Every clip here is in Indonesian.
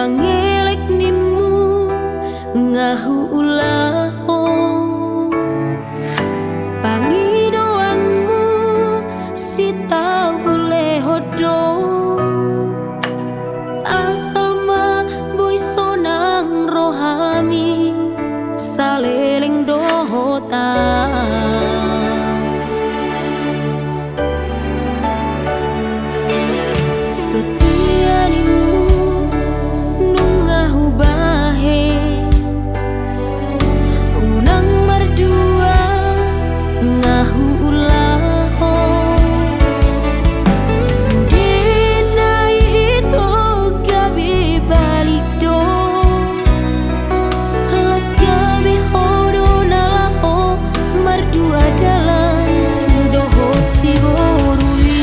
mangelek nimu ngahu ulaho pangidoanmu si tahu lehodo asal ma boy sonang rohami saleleng dohota setianimu nungahu bahe unang merdua ngahu ulaho sudenai itu gabi balik do las gabi hodo nalaho merdua dalam dohot si borui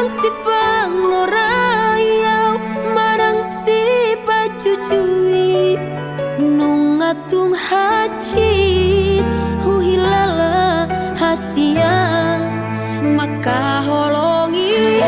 si pangorayau manang si pacucui nungatung hacit huhilala hasia maka holongi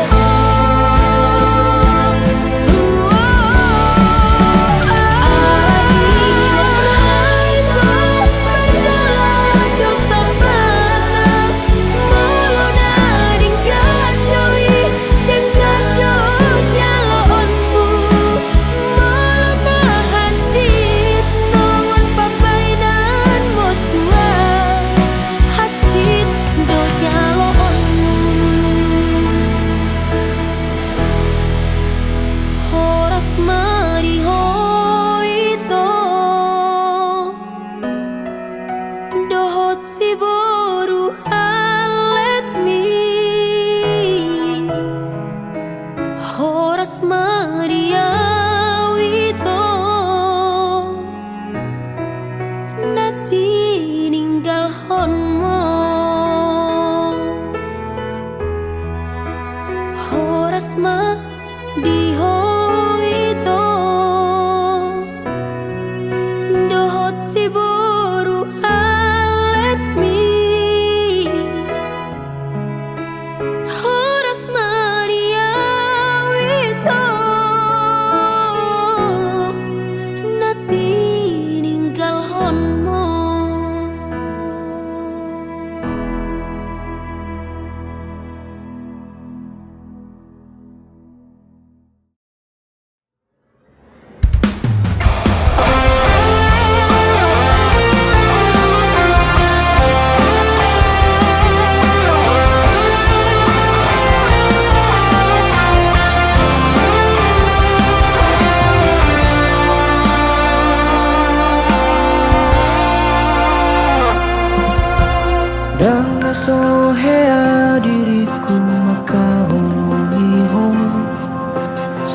sohea diriku maka olomiho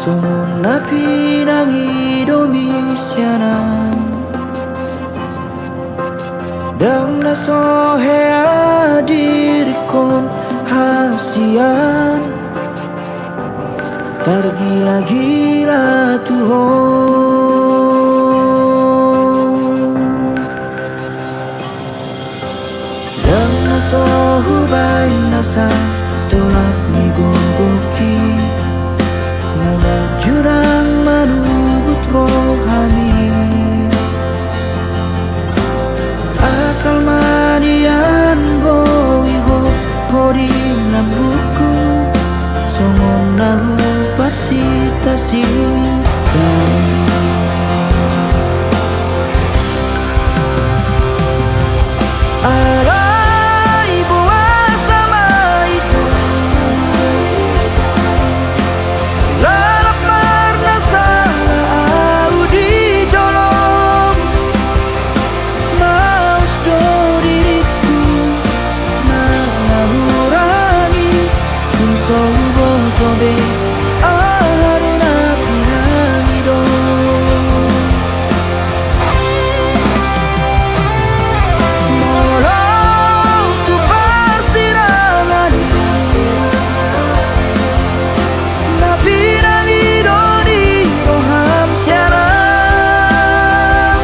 songon napi nangi domisiana dang na sohea dirikon hasian tergila-gila tuhon dang na sohubay nasa tolak ni gogoki nunag jurang manubut rohani asal manian boiho hori nambuku songon nahu parsita-sita alai boa sama itu lalap marna salah audi jolong maus do diriku mengurangi tung sobo tobe aruna piramido molau tu persirangan na piramido di roham siaran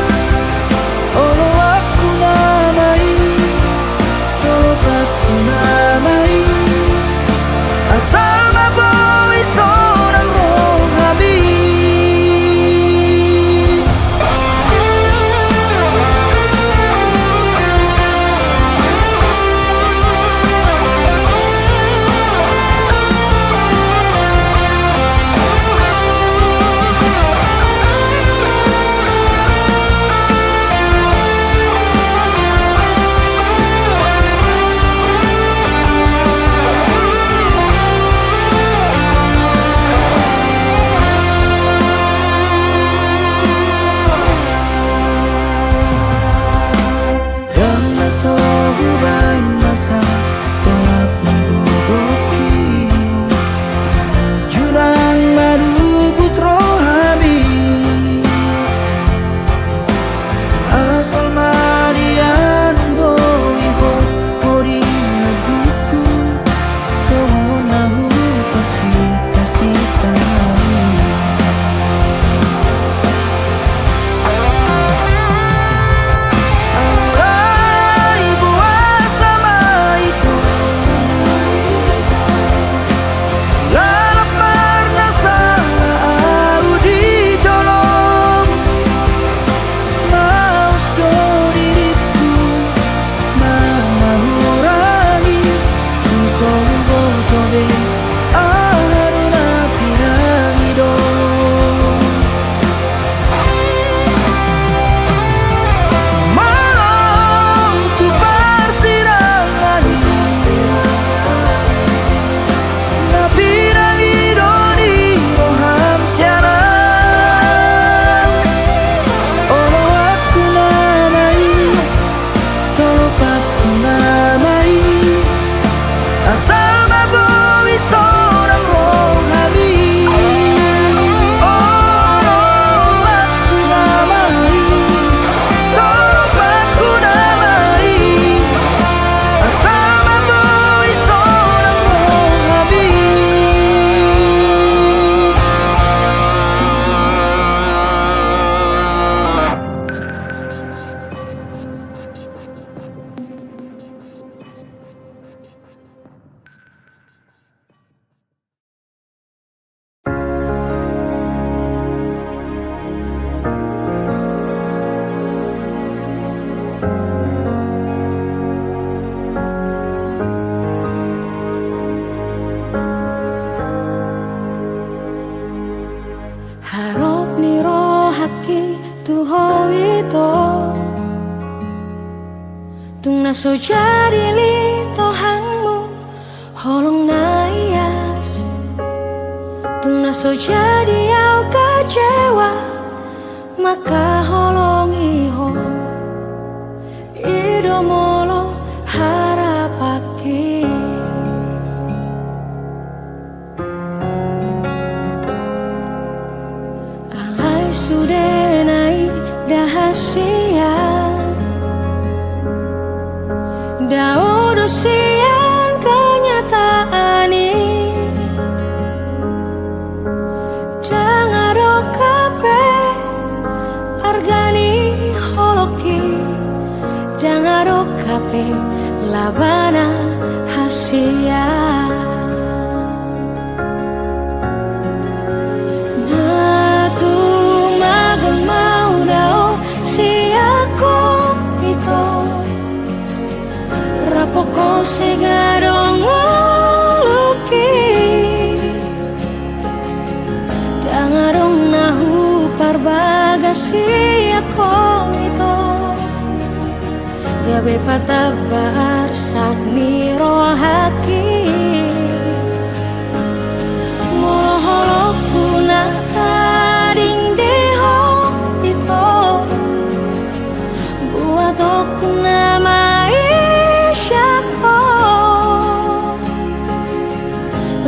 olo aku namai tolobatku namai asal maboy seorang rohani dan nasohubay masa tolak nigogoki jurang marubut rohami asal marian boiho hori naguku songon nahu pasita-sita alai boa sama itu lalap marna salah audi jolong maus do diriku mengurangi tung sobo tobe aruna piramido malau tu persirangan na piramido di roham siaran olo aku namai tolopatku namai asal maboy seorang rohani olo aku namai tolopatku namai asal maboy seorang rohani harap ni rohaki tuho itu tung naso jadi li tohanmu holong naias tung naso jadi au kecewa maka holong iho ido molo harapake kape labana hasia na tu magamau dao siya ko ito rapoko segarong luki dangarong nahu parbagasi ako ito gabe patabar sak miro haki moholoku na taring deho ito buat aku na maisha ko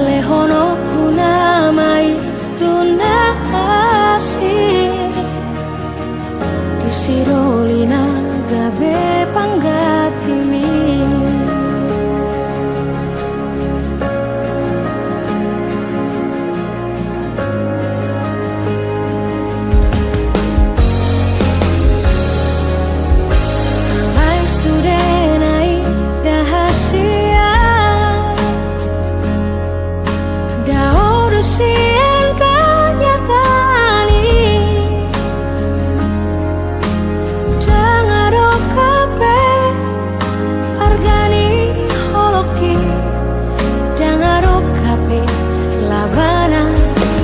lehonoku na mai tunasi tusirolina gabe panggatimi Amai sudenai dahasia dao dusien kanyatani labana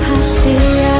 hasia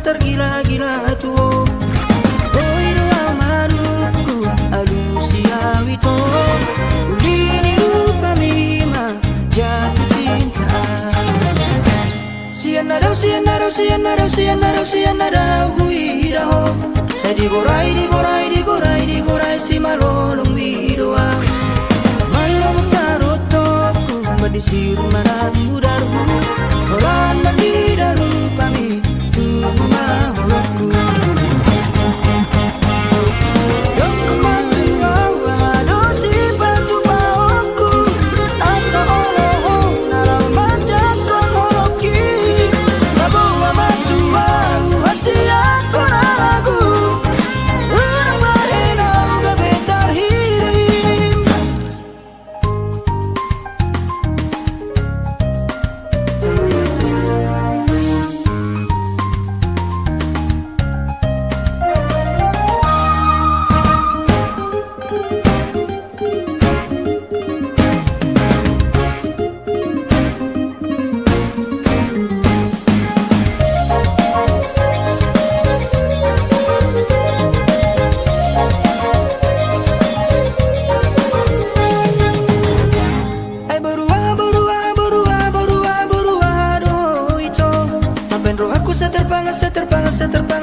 tergila-gila tuo oi doa maruku alusia wito ulini rupa mima jatuh cinta sianara huiraho. Saya digorai si malolong widoa. Malam tarotoku madisir maran mudarku. Horan mandidaru pami tubuh maholoku.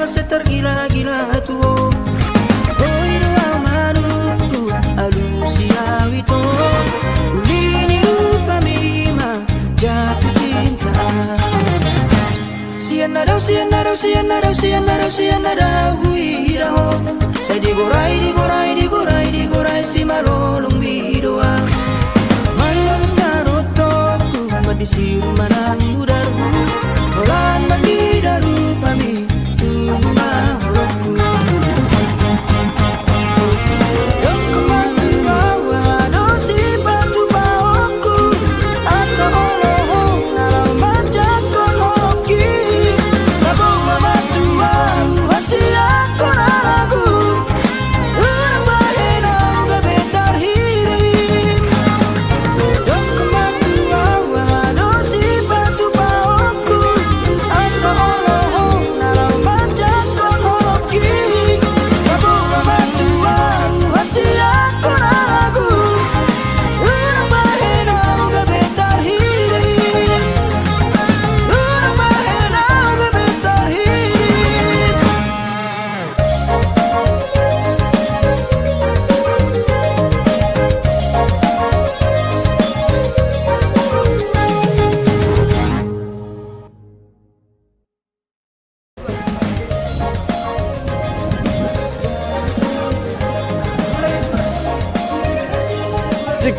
Setergila-gila tuo. Oi doa manuku alusia wito. Ulini lupa mima jatuh cinta. Sianara huiraho. Saya digorai si malolong widoa. Malam tarotoku madisir manan mudarku. Horan mandidaru pami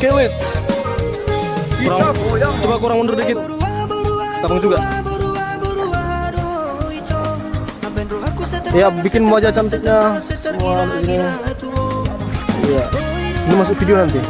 Kelet. Coba kurang mundur dikit. Tabung juga. Ya, bikin wajah cantiknya semua ini. Iya. Ini masuk video nanti.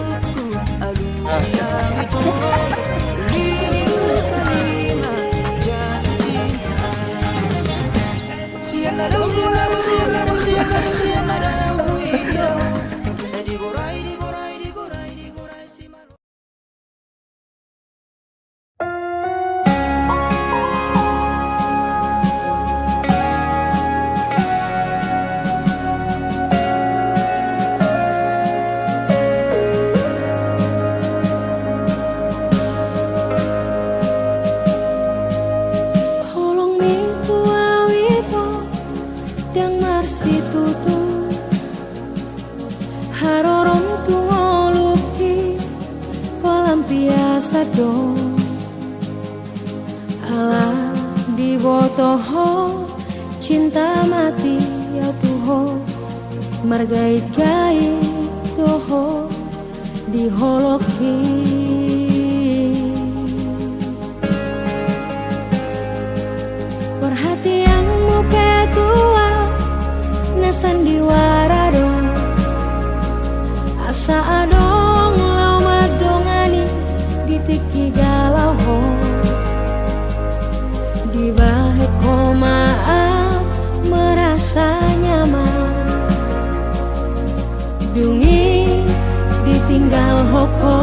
Alah di botoho cinta mati ya tuho margait-gait toho di holoki perhatianmu ketua nasandiwara dong asa adong lau madongani ditiki galau ho di balik komaaf merasa nyaman dungi ditinggal hoko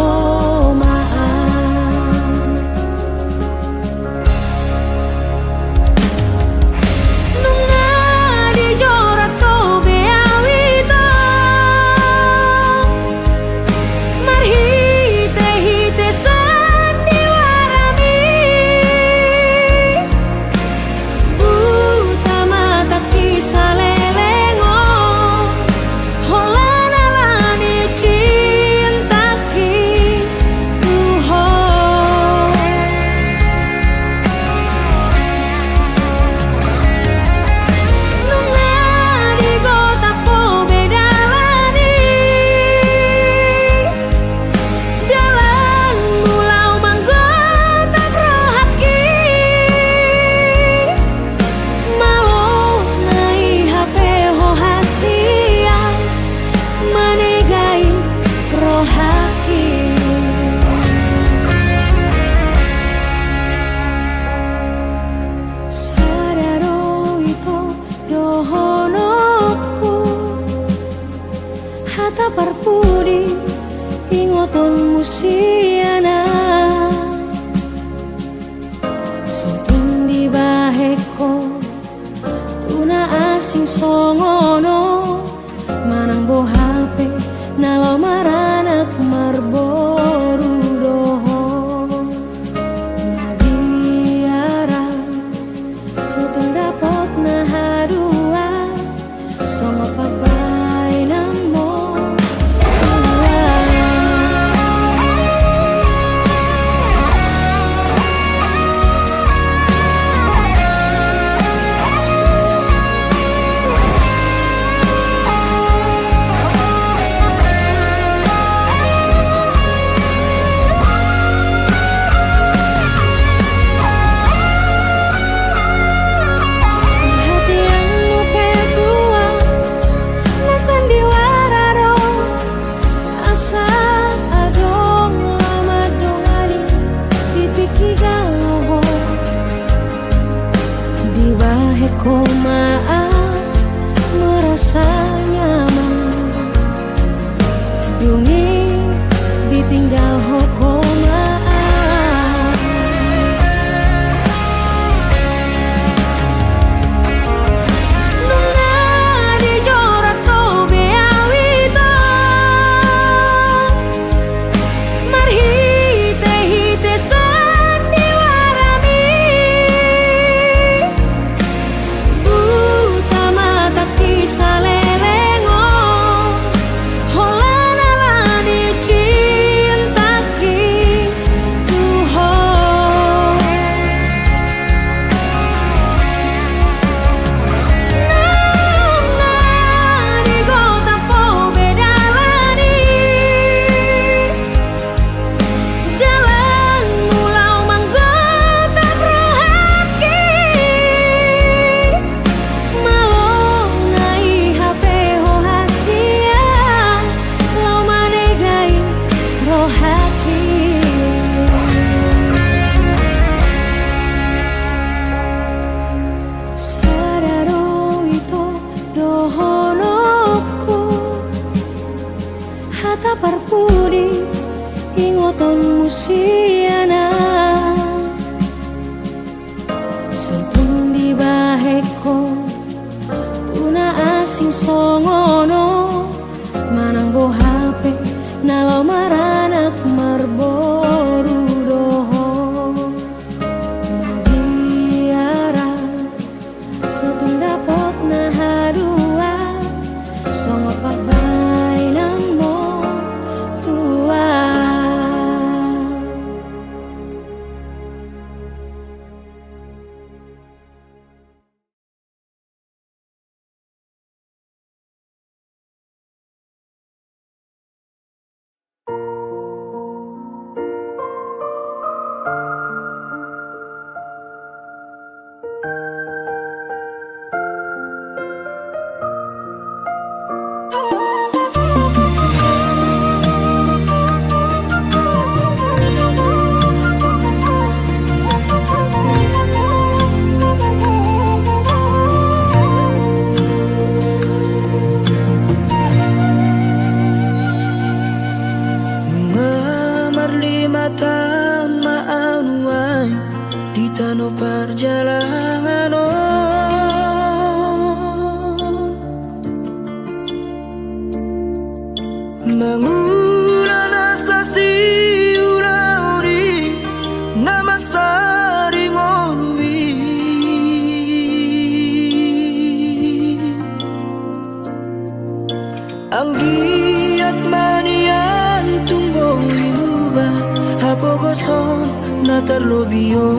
musiana Sentun di baheko Tuna asing songono Manang bo hape Nalo maranak marboru doho Magiara Sentun dapot na hadua Songo pabay nang mo tua Mengamar 5 tahun maanuai di tanah perjalanan Mengulang asasi urauri nama saring orui Anggiat manian tumbuh imuba Hapo gosong na terlobio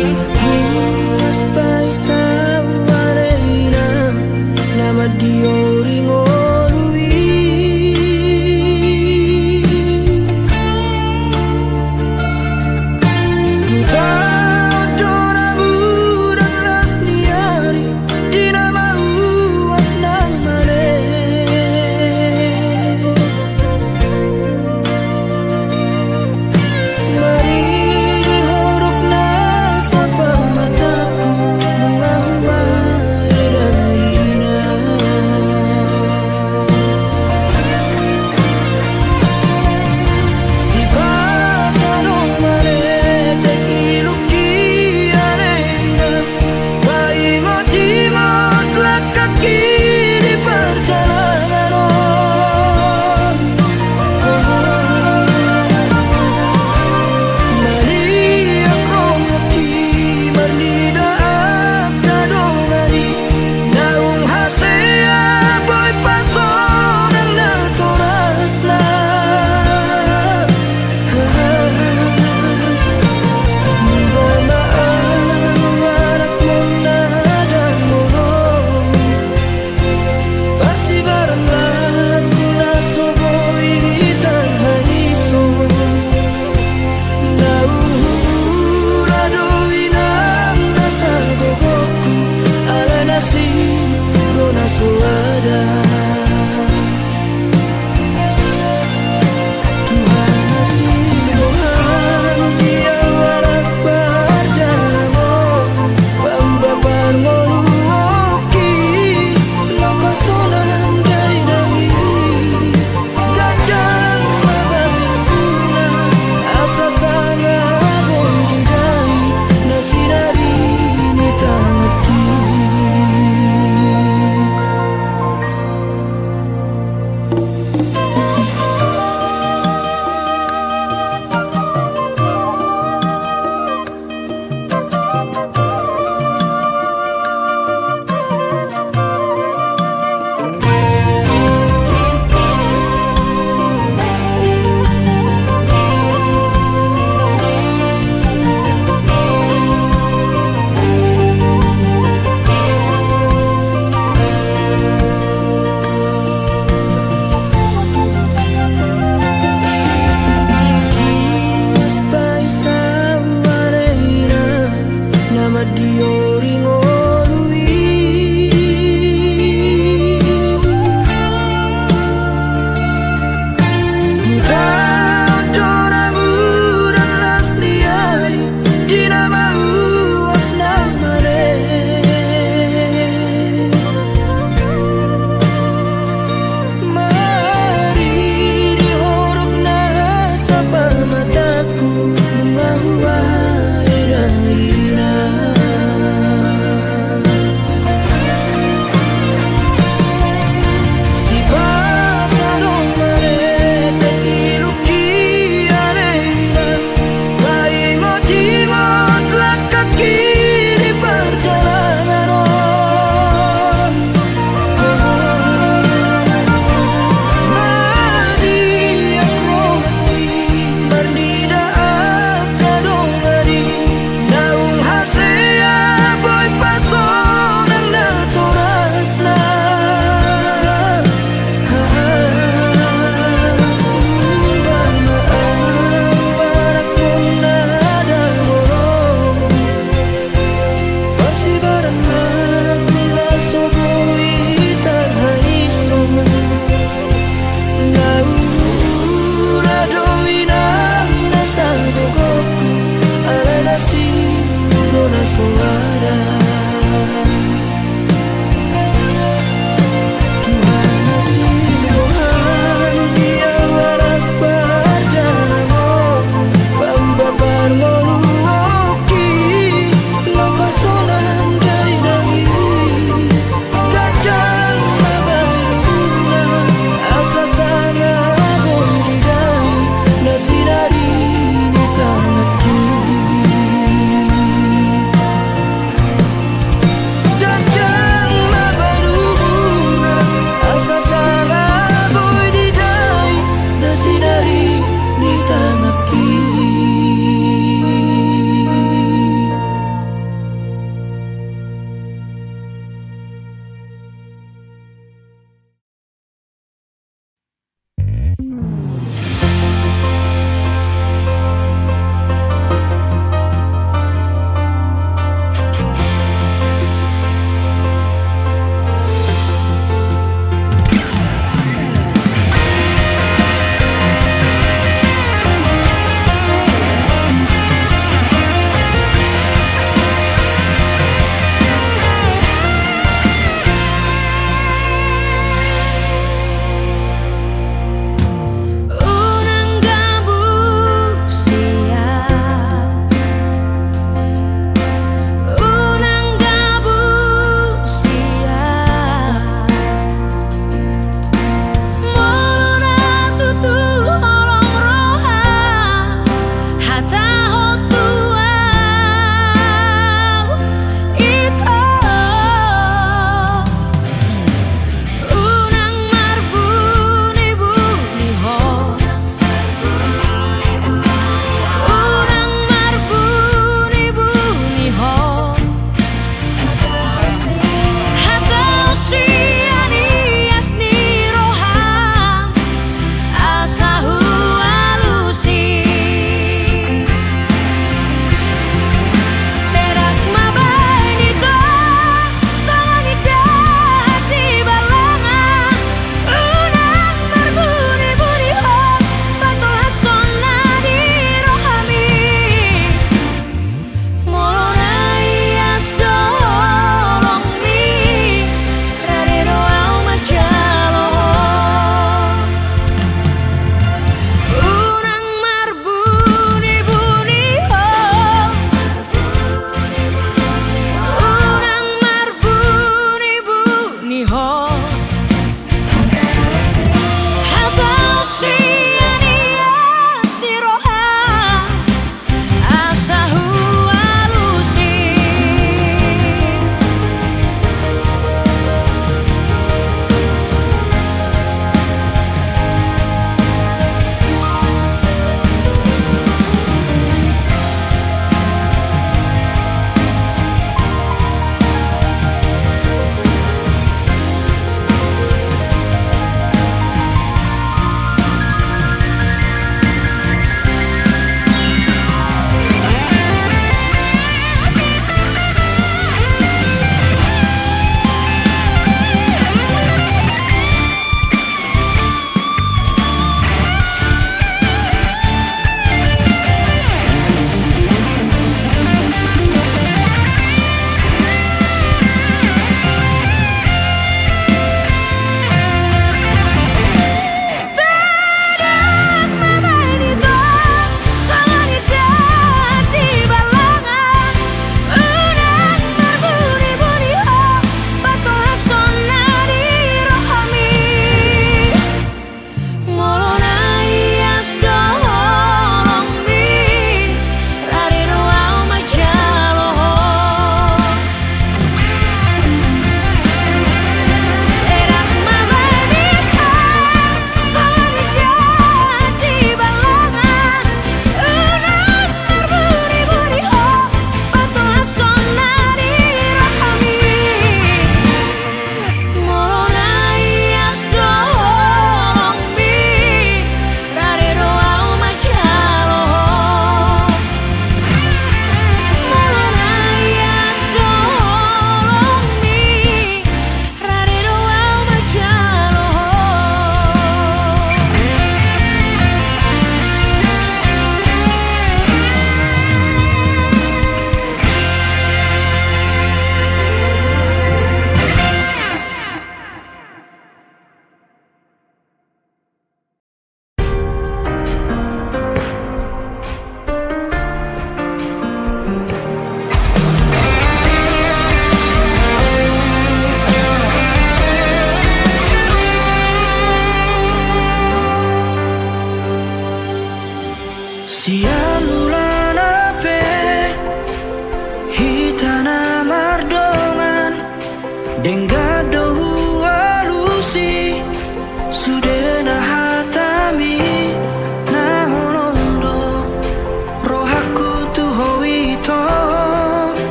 Martinas paisa warena Nama dioring orui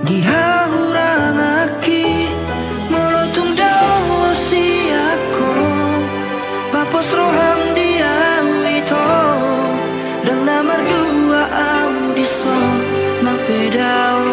Dihahurang aki molotung dawa siako papos roham dia wito dan nomor dua audison mapedao.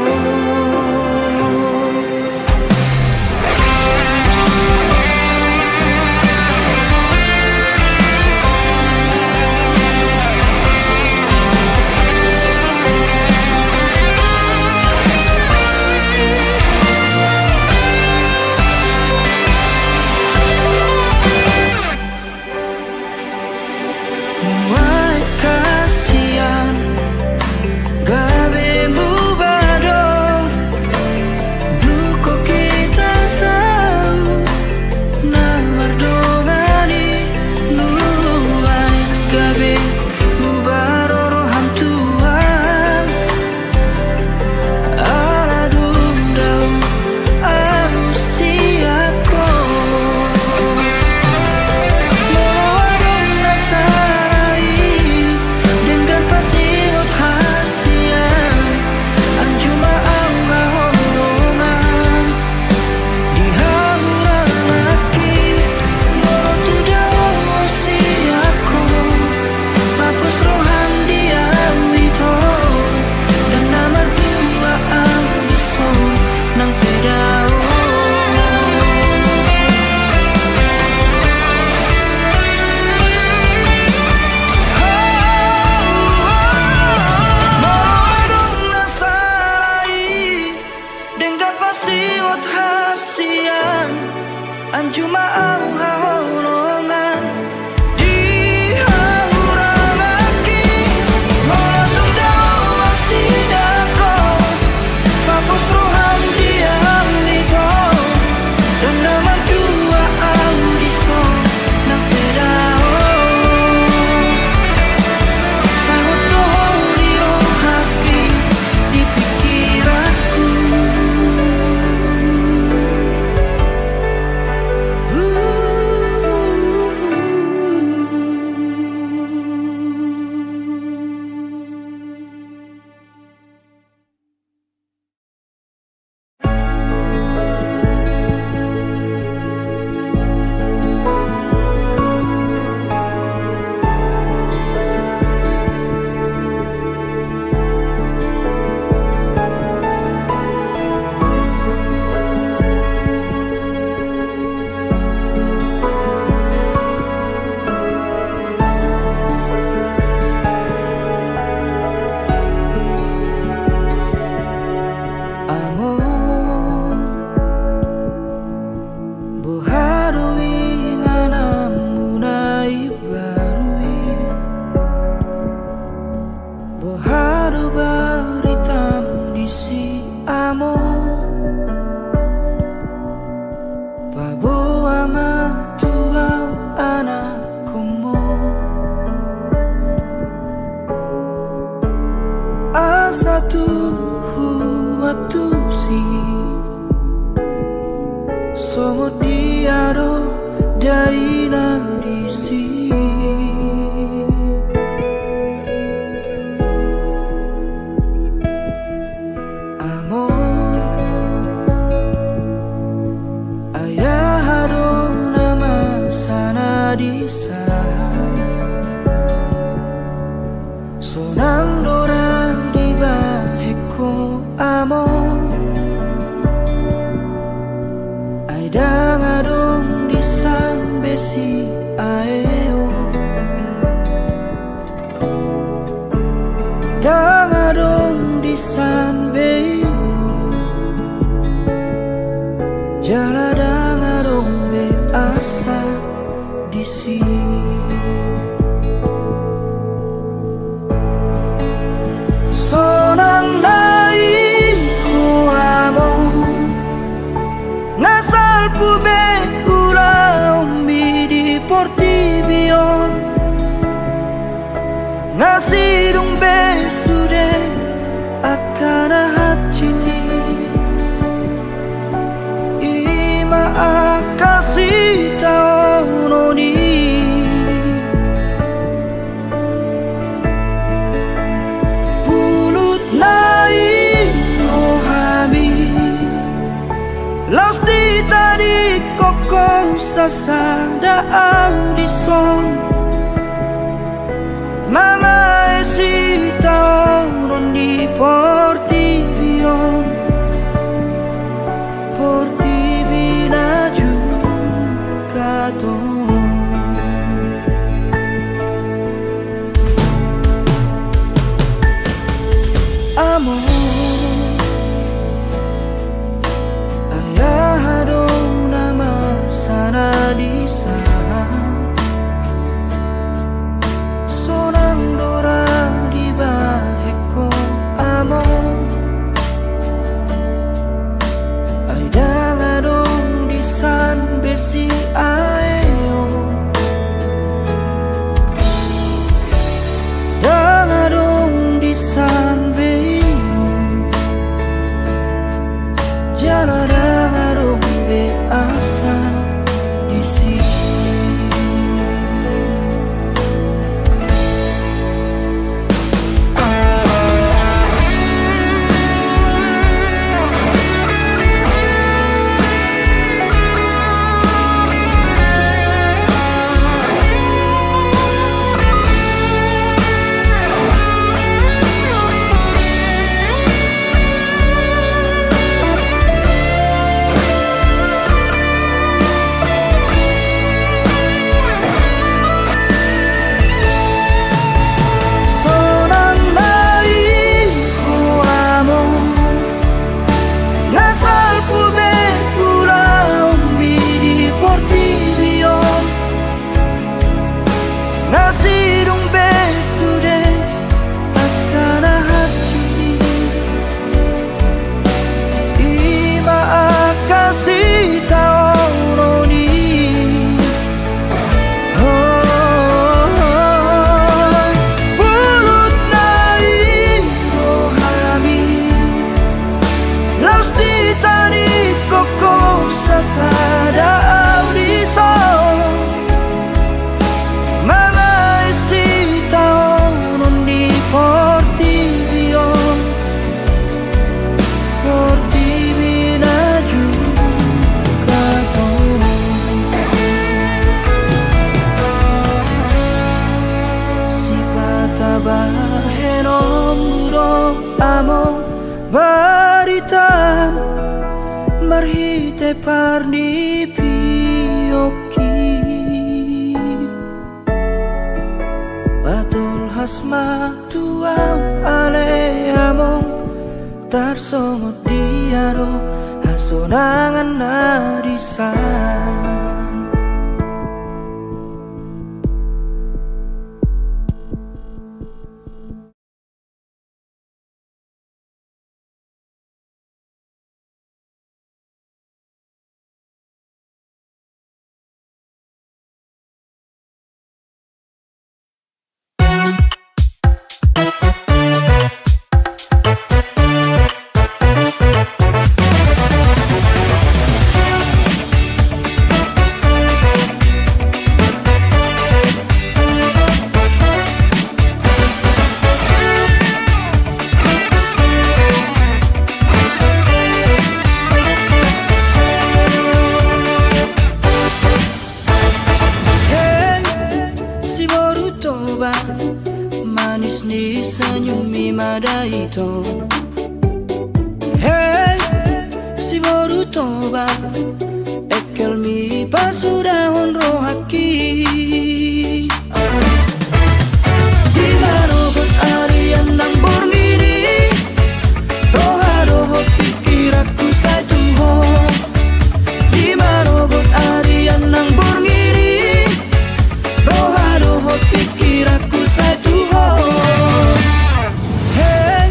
Cuma au haholongan dihahurang aki molotung dawa sidako papos roham diam dito dan nomor dua audison nang pedao sangat doholi rohaki di pikiranku. Satu huatu si somot diado daina disi amor ayah hado nama sana disa sonang dora amor ai dang adong di san besi aeo dang adong di san be jala dang adong be asa di sini sonang nai huamo nasal pube uraumbi di portibion nasidung be sude akana hachiti ima akasita ononi sasada audison Mama esita non di porti vion Porti binaju katon Amor ayah nama sana di sana Sonang dora di baheko amor Aidang adong di san besi ayo Dang adong di san Jaladang be asa di sini Baritam marhite parni pioki Batul hasma tuam ale among tarsomot diaro hasonangan narisan Manis ni senyumi madaito Hey, si baru toba Ekel mi pasudahon rohaki Di marobot arian nang borngini Roha-rohot pikir aku saya tuho Di marobot arian nang borngini Roha-rohot pikir aku saya tuho Hey,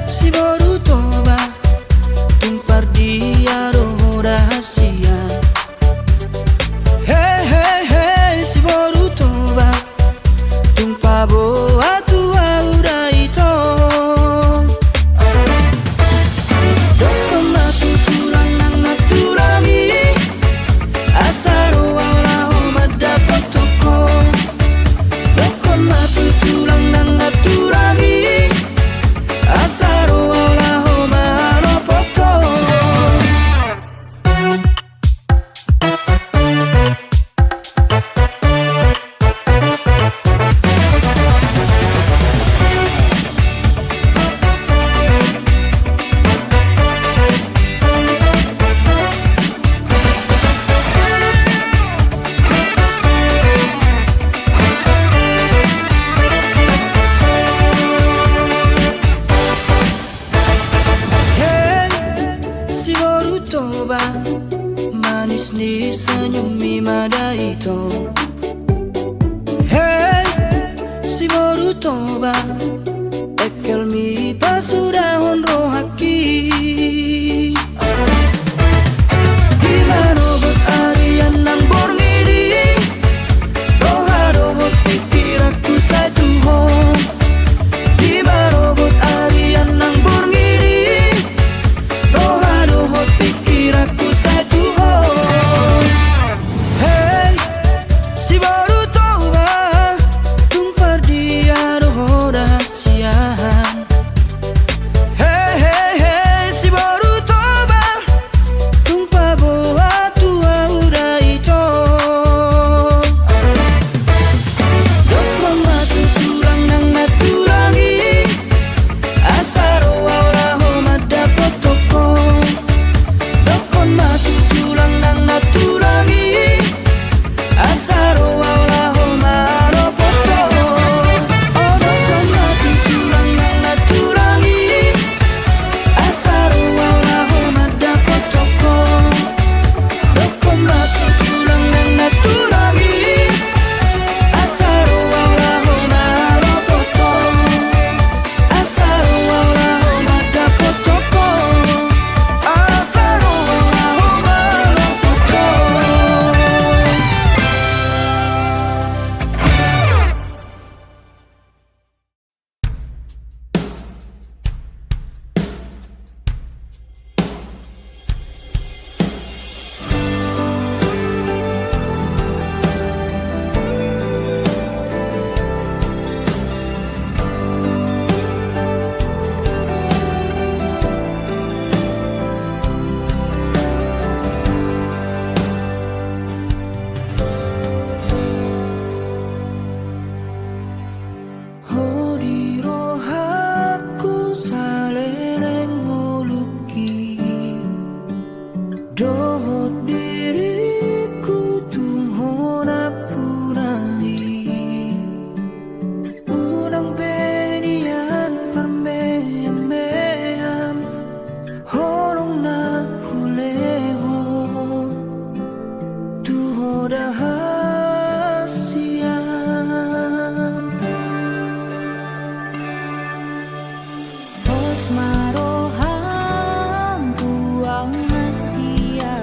si baru toba Tumpar dia roh rahasia toba manis ni senyum mi mada itu. Hey, si baru toba ekel mi pasudah honro haki. Gimana buat arian nang borngiri roha rohot pikir aku satu hong. Gimana buat arian nang borngiri roha rohot pikir aku satu hong. Hey, si baru toba tumpar dia roho rahasiaan. Hey, hey, hey, si baru toba tumpah boa tua udah itu. Dokon matu curang nang naturangi asaro waulaho mada potoko. Dokon matu curang nang naturangi asaro waulaho maro poto. Oh, dokon matu curang nang naturangi asaro waulaho mada potoko. Dokon matu curang nang naturangi asaro waulaho maro poto. Asaro waulaho mada potoko. Asaro waulaho maro poto. Hodi rohaku salereng moluki dohot diriku tunghona punai unang benian parmeam horong na hulehon tuhoda hasian. Os maroham buang masia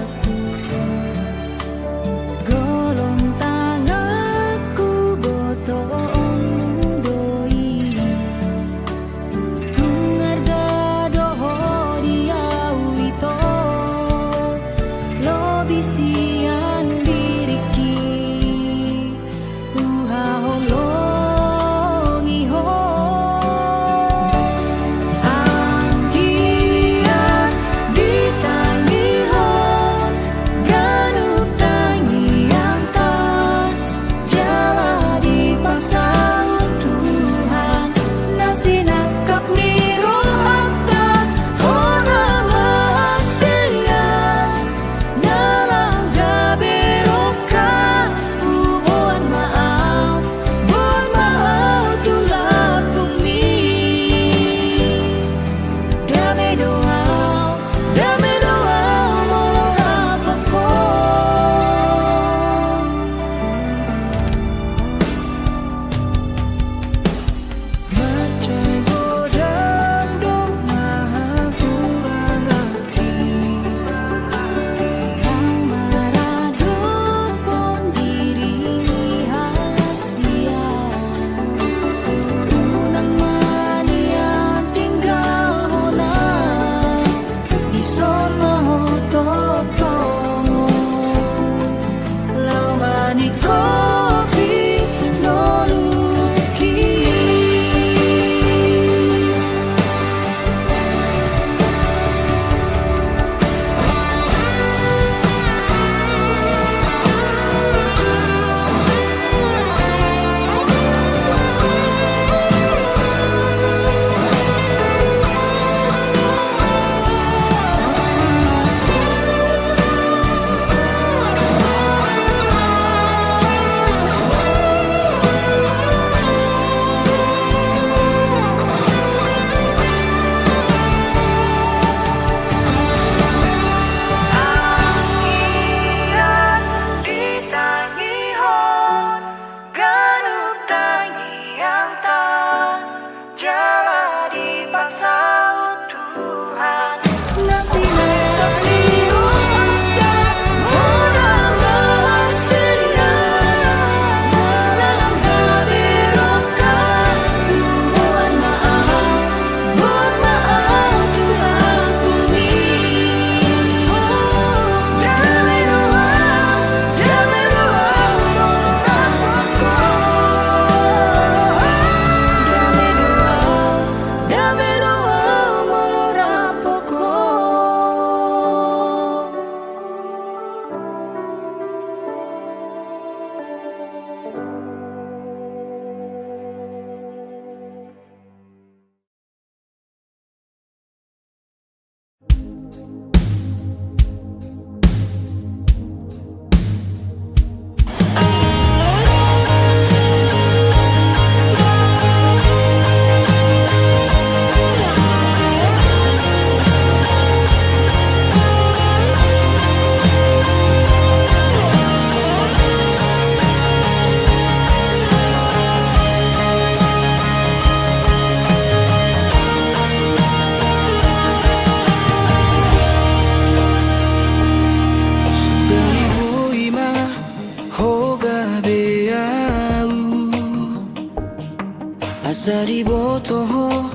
Asari botoh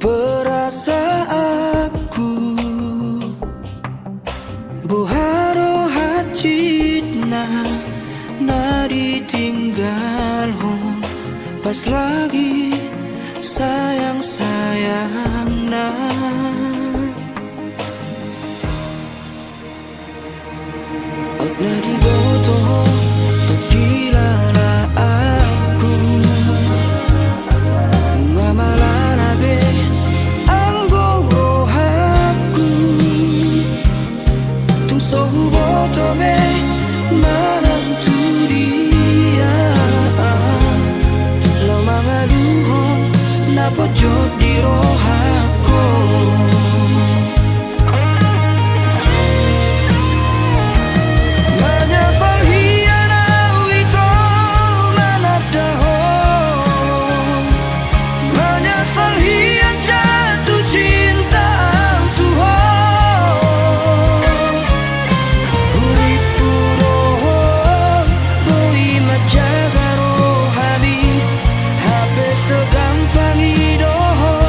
perasaanku Boharo hacitna nari tinggal hon pas lagi sayang-sayang na Out nari botoh pagkilala aku Malanabe ang gorohaku Tung sohubotobe mananturia Lo mga luhon na pojok di rohako Menyesal hianau itu manadaho Menyesal hian jatuh cinta Tuhan Uripu rohon Boi majaga rohani Hape segampang idohon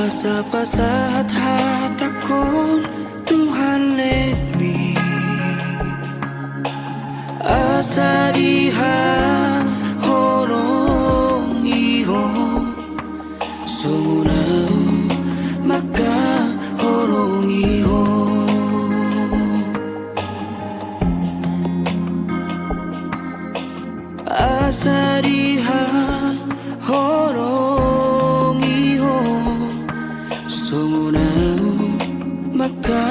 pasahat hatakon Tuhan lemi asa diha horong iho sungunau maka horong iho asa diha horong iho sungunau maka